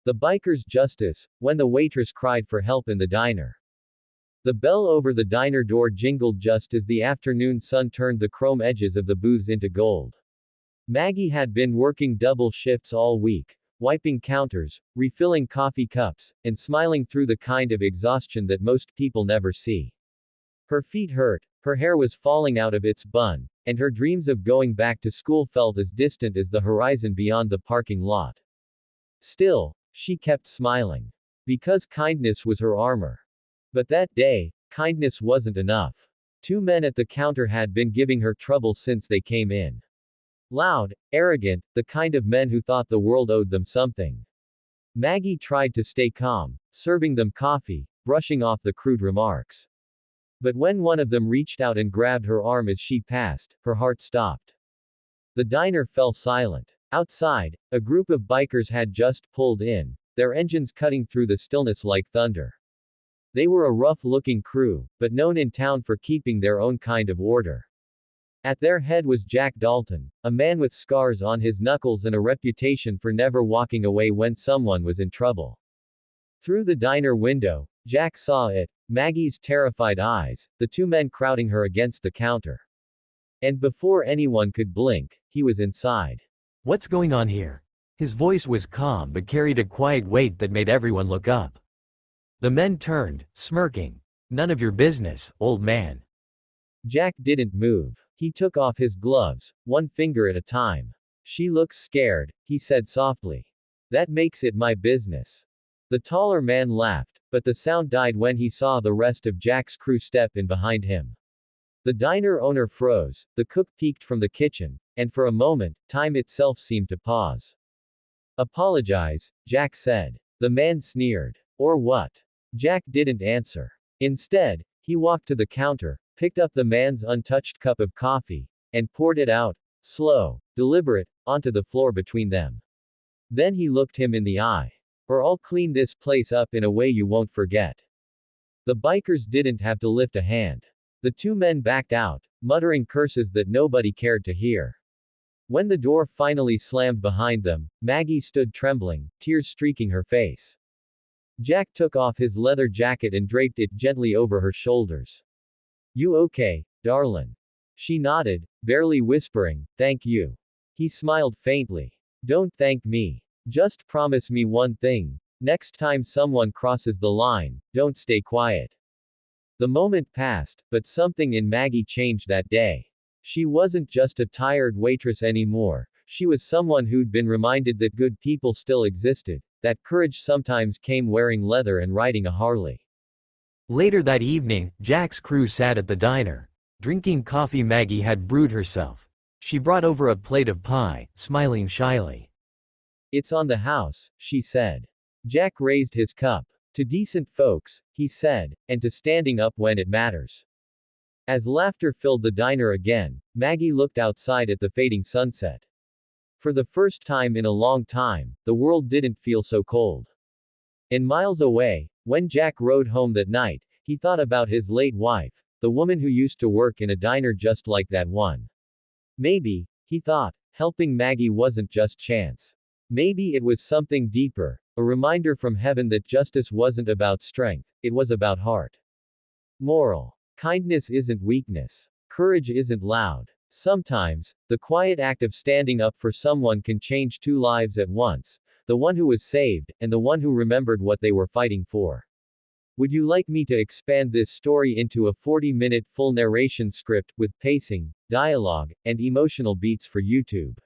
The biker's justice, when the waitress cried for help in the diner. The bell over the diner door jingled just as the afternoon sun turned the chrome edges of the booths into gold. Maggie had been working double shifts all week, wiping counters, refilling coffee cups, and smiling through the kind of exhaustion that most people never see. Her feet hurt, her hair was falling out of its bun, and her dreams of going back to school felt as distant as the horizon beyond the parking lot. Still, she kept smiling. Because kindness was her armor. But that day, kindness wasn't enough. Two men at the counter had been giving her trouble since they came in. Loud, arrogant, the kind of men who thought the world owed them something. Maggie tried to stay calm, serving them coffee, brushing off the crude remarks. But when one of them reached out and grabbed her arm as she passed, her heart stopped. The diner fell silent. Outside, a group of bikers had just pulled in, their engines cutting through the stillness like thunder. They were a rough-looking crew, but known in town for keeping their own kind of order. At their head was Jack Dalton, a man with scars on his knuckles and a reputation for never walking away when someone was in trouble. Through the diner window, Jack saw it, Maggie's terrified eyes, the two men crowding her against the counter. And before anyone could blink, he was inside. "What's going on here?" His voice was calm but carried a quiet weight that made everyone look up. The men turned, smirking. "None of your business, old man." Jack didn't move. He took off his gloves, one finger at a time. "She looks scared," he said softly. "That makes it my business." The taller man laughed, but the sound died when he saw the rest of Jack's crew step in behind him. The diner owner froze, the cook peeked from the kitchen, and for a moment, time itself seemed to pause. "Apologize," Jack said. The man sneered. "Or what?" Jack didn't answer. Instead, he walked to the counter, picked up the man's untouched cup of coffee, and poured it out, slow, deliberate, onto the floor between them. Then he looked him in the eye. "Or I'll clean this place up in a way you won't forget." The bikers didn't have to lift a hand. The two men backed out, muttering curses that nobody cared to hear. When the door finally slammed behind them, Maggie stood trembling, tears streaking her face. Jack took off his leather jacket and draped it gently over her shoulders. "You okay, darlin'?" She nodded, barely whispering, "Thank you." He smiled faintly. "Don't thank me. Just promise me one thing. Next time someone crosses the line, don't stay quiet." The moment passed, but something in Maggie changed that day. She wasn't just a tired waitress anymore, she was someone who'd been reminded that good people still existed, that courage sometimes came wearing leather and riding a Harley. Later that evening, Jack's crew sat at the diner, drinking coffee Maggie had brewed herself. She brought over a plate of pie, smiling shyly. "It's on the house," she said. Jack raised his cup. "To decent folks," he said, "and to standing up when it matters." As laughter filled the diner again, Maggie looked outside at the fading sunset. For the first time in a long time, the world didn't feel so cold. And miles away, when Jack rode home that night, he thought about his late wife, the woman who used to work in a diner just like that one. Maybe, he thought, helping Maggie wasn't just chance. Maybe it was something deeper, a reminder from heaven that justice wasn't about strength, it was about heart. Moral. Kindness isn't weakness. Courage isn't loud. Sometimes, the quiet act of standing up for someone can change two lives at once, the one who was saved, and the one who remembered what they were fighting for. Would you like me to expand this story into a 40-minute full narration script, with pacing, dialogue, and emotional beats for YouTube?